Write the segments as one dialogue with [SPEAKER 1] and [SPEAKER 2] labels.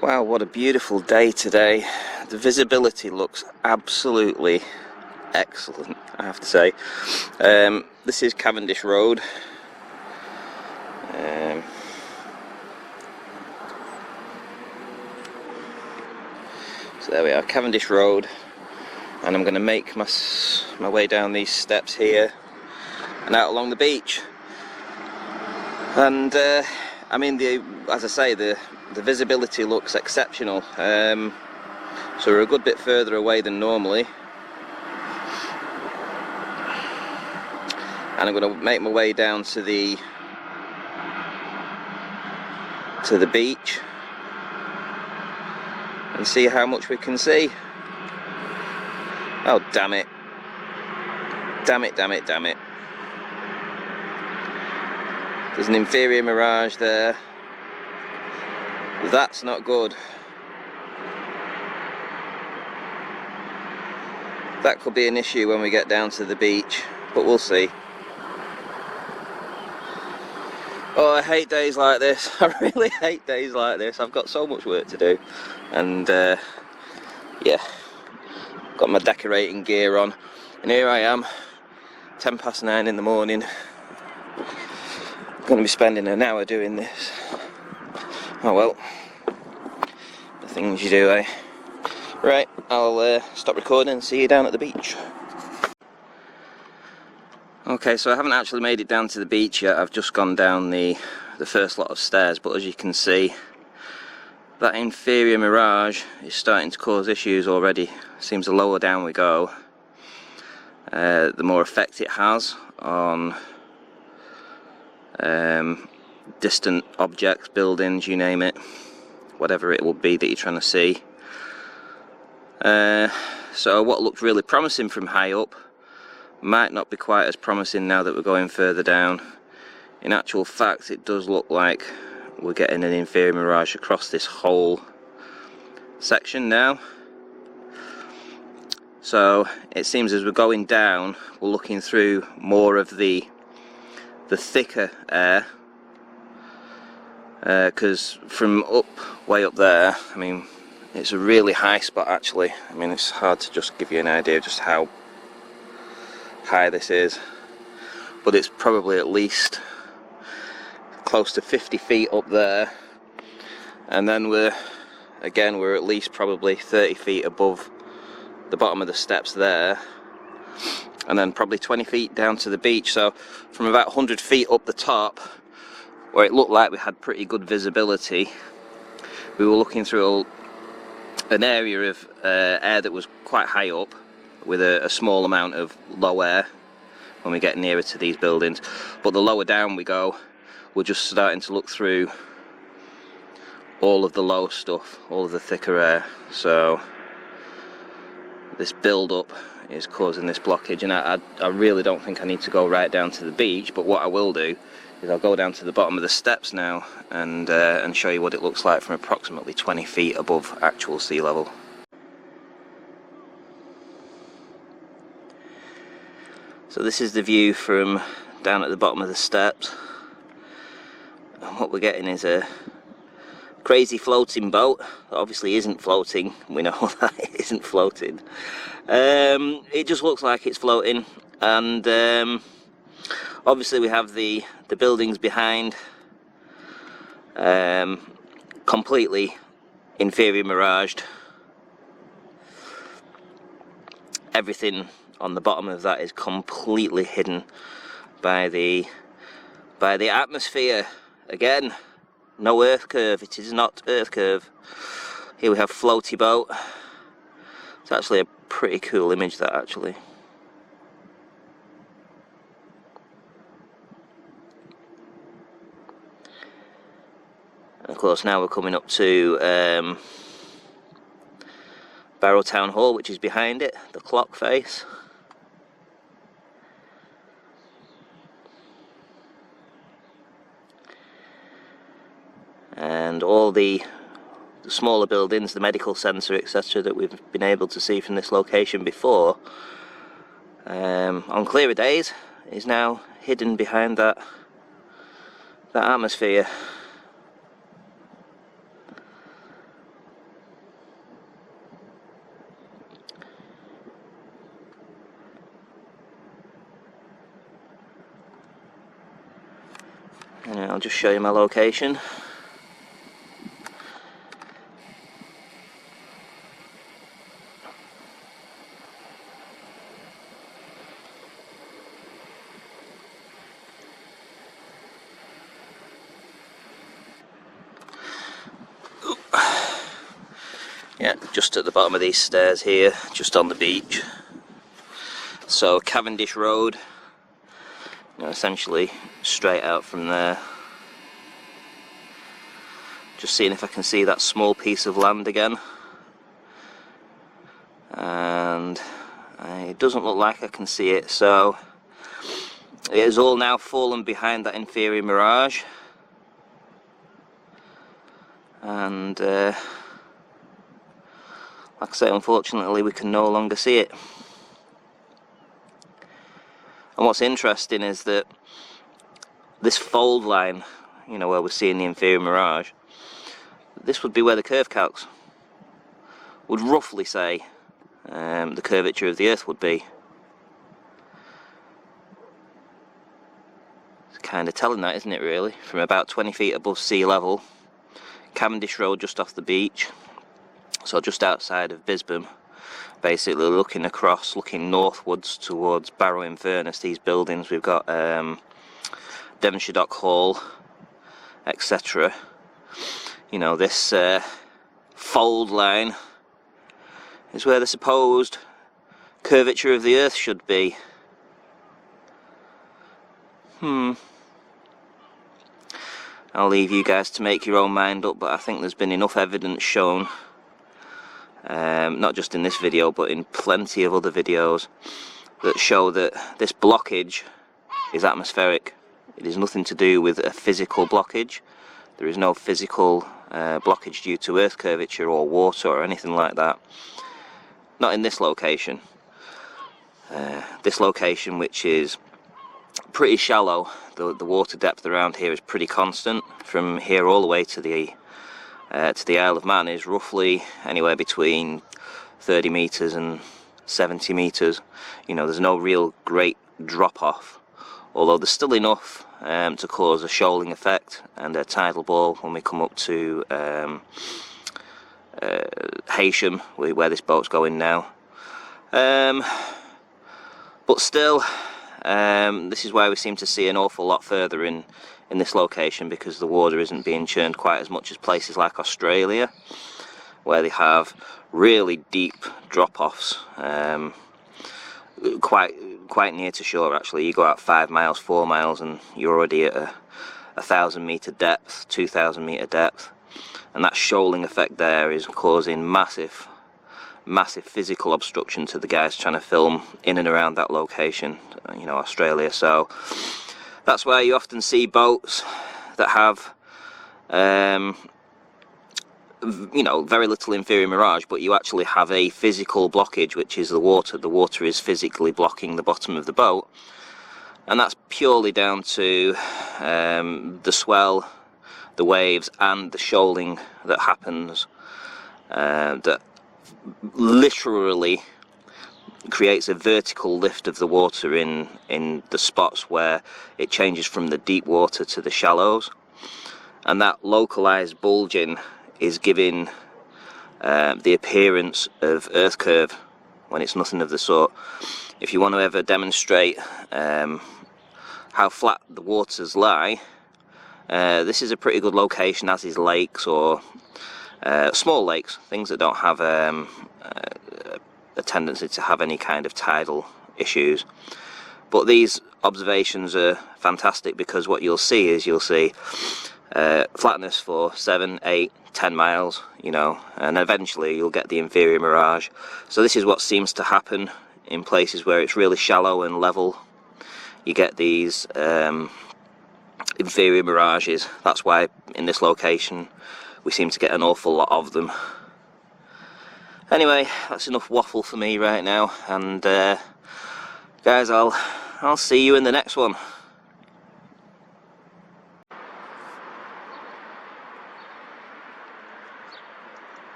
[SPEAKER 1] Wow, what a beautiful day today. The visibility looks absolutely excellent, I have to say. This is Cavendish Road. So there we are, Cavendish Road, and I'm going to make my way down these steps here and out along the beach. And I mean, as I say, the visibility looks exceptional. So we're a good bit further away than normally, and I'm going to make my way down to the beach and see how much we can see. Oh, damn it. Damn it, damn it, damn it. There's an Inferior Mirage there. That's not good. That could be an issue when we get down to the beach, but we'll see. Oh, I hate days like this. I really hate days like this. I've got so much work to do. And yeah, got my decorating gear on. And here I am, 9:10 in the morning. I'm going to be spending an hour doing this. Oh well, the things you do, eh? Right, I'll stop recording and see you down at the beach. Okay, so I haven't actually made it down to the beach yet. I've just gone down the first lot of stairs, but as you can see, that Inferior Mirage is starting to cause issues already. Seems the lower down we go, the more effect it has on distant objects, buildings, you name it, whatever it will be that you're trying to see. So what looked really promising from high up might not be quite as promising now that we're going further down. In actual fact, it does look like we're getting an Inferior Mirage across this whole section now. So it seems as we're going down, we're looking through more of the thicker air, because from way up there, I mean, it's a really high spot actually. I mean, it's hard to just give you an idea of just how high this is, but it's probably at least close to 50 feet up there, and then we're at least probably 30 feet above the bottom of the steps there, and then probably 20 feet down to the beach. So from about 100 feet up the top, where it looked like we had pretty good visibility, we were looking through an area of air that was quite high up, with a small amount of low air when we get nearer to these buildings. But the lower down we go, we're just starting to look through all of the low stuff, all of the thicker air. So this build up is causing this blockage, and I really don't think I need to go right down to the beach, but what I will do is I'll go down to the bottom of the steps now and show you what it looks like from approximately 20 feet above actual sea level. So this is the view from down at the bottom of the steps, and what we're getting is a crazy floating boat that obviously isn't floating. We know that it isn't floating. It just looks like it's floating, and obviously we have the buildings behind, completely Inferior Miraged. Everything on the bottom of that is completely hidden by the atmosphere. Again, no earth curve. It is not earth curve. Here we have Floaty boat. It's actually a pretty cool image, that actually. And of course now we're coming up to Barrow Town Hall, which is behind it, the clock face. And all the smaller buildings, the medical centre, etc., that we've been able to see from this location before, on clearer days, is now hidden behind that atmosphere. And I'll just show you my location. Yeah, just at the bottom of these stairs here, just on the beach. So Cavendish Road, essentially straight out from there. Just seeing if I can see that small piece of land again. And it doesn't look like I can see it, so it has all now fallen behind that Inferior Mirage. And like I say, unfortunately we can no longer see it. And what's interesting is that this fold line, where we're seeing the Inferior Mirage, this would be where the curve calcs would roughly say the curvature of the Earth would be. It's kind of telling that, isn't it, really? From about 20 feet above sea level, Cavendish Road just off the beach, so just outside of Bisbam, basically looking across, looking northwards towards Barrow-in-Furness, these buildings. We've got Devonshire Dock Hall, etc. This fold line is where the supposed curvature of the Earth should be. I'll leave you guys to make your own mind up, but I think there's been enough evidence shown, not just in this video but in plenty of other videos, that show that this blockage is atmospheric. It is nothing to do with a physical blockage. There is no physical blockage due to Earth curvature or water or anything like that. Not in this location. This location, which is pretty shallow, the water depth around here is pretty constant. From here all the way to the Isle of Man is roughly anywhere between 30 metres and 70 metres. There's no real great drop off, although there's still enough to cause a shoaling effect and a tidal ball when we come up to Heysham, where this boat's going now. But still, this is why we seem to see an awful lot further in this location, because the water isn't being churned quite as much as places like Australia, where they have really deep drop-offs, quite near to shore actually. You go out 5 miles, 4 miles and you're already at a 1,000 metre depth, 2,000 metre depth, and that shoaling effect there is causing massive physical obstruction to the guys trying to film in and around that location, Australia. So that's why you often see boats that have very little Inferior Mirage, but you actually have a physical blockage, which is the water. The water is physically blocking the bottom of the boat, and that's purely down to the swell, the waves, and the shoaling that happens, that literally creates a vertical lift of the water in the spots where it changes from the deep water to the shallows, and that localized bulging is giving the appearance of earth curve when it's nothing of the sort. If you want to ever demonstrate how flat the waters lie, this is a pretty good location, as is lakes or small lakes, things that don't have a tendency to have any kind of tidal issues. But these observations are fantastic, because what you'll see is flatness for 7, 8, 10 miles, and eventually you'll get the Inferior Mirage. So this is what seems to happen in places where it's really shallow and level. You get these Inferior Mirages. That's why in this location we seem to get an awful lot of them. Anyway, that's enough waffle for me right now, and guys, I'll see you in the next one.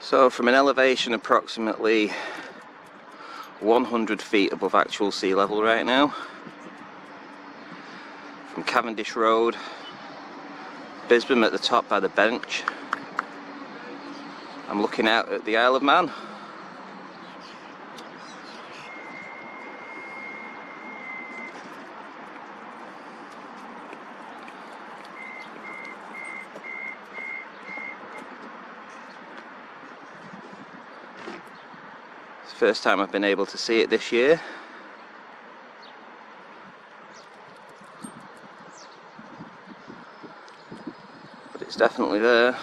[SPEAKER 1] So from an elevation approximately 100 feet above actual sea level right now, from Cavendish Road, Bisbee at the top by the bench, I'm looking out at the Isle of Man. It's the first time I've been able to see it this year. But it's definitely there.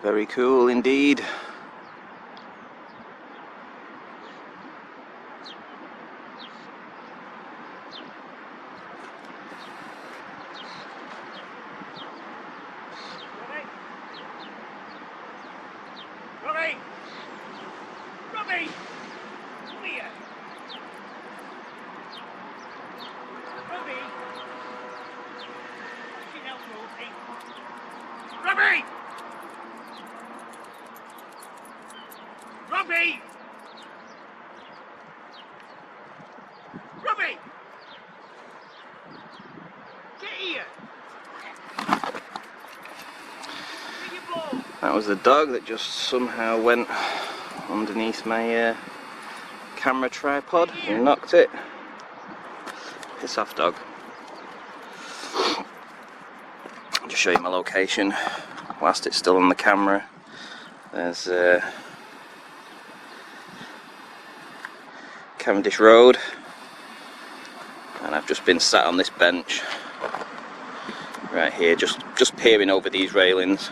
[SPEAKER 1] Very cool indeed.
[SPEAKER 2] Robbie! Robbie! Come here! Robbie! Get out, Robbie! Robbie! Robbie! Robbie! Get here!
[SPEAKER 1] That was the dog that just somehow went underneath my camera tripod and knocked it. Piss off, dog. I'll just show you my location whilst it's still on the camera. There's Cavendish Road, and I've just been sat on this bench right here, just peering over these railings.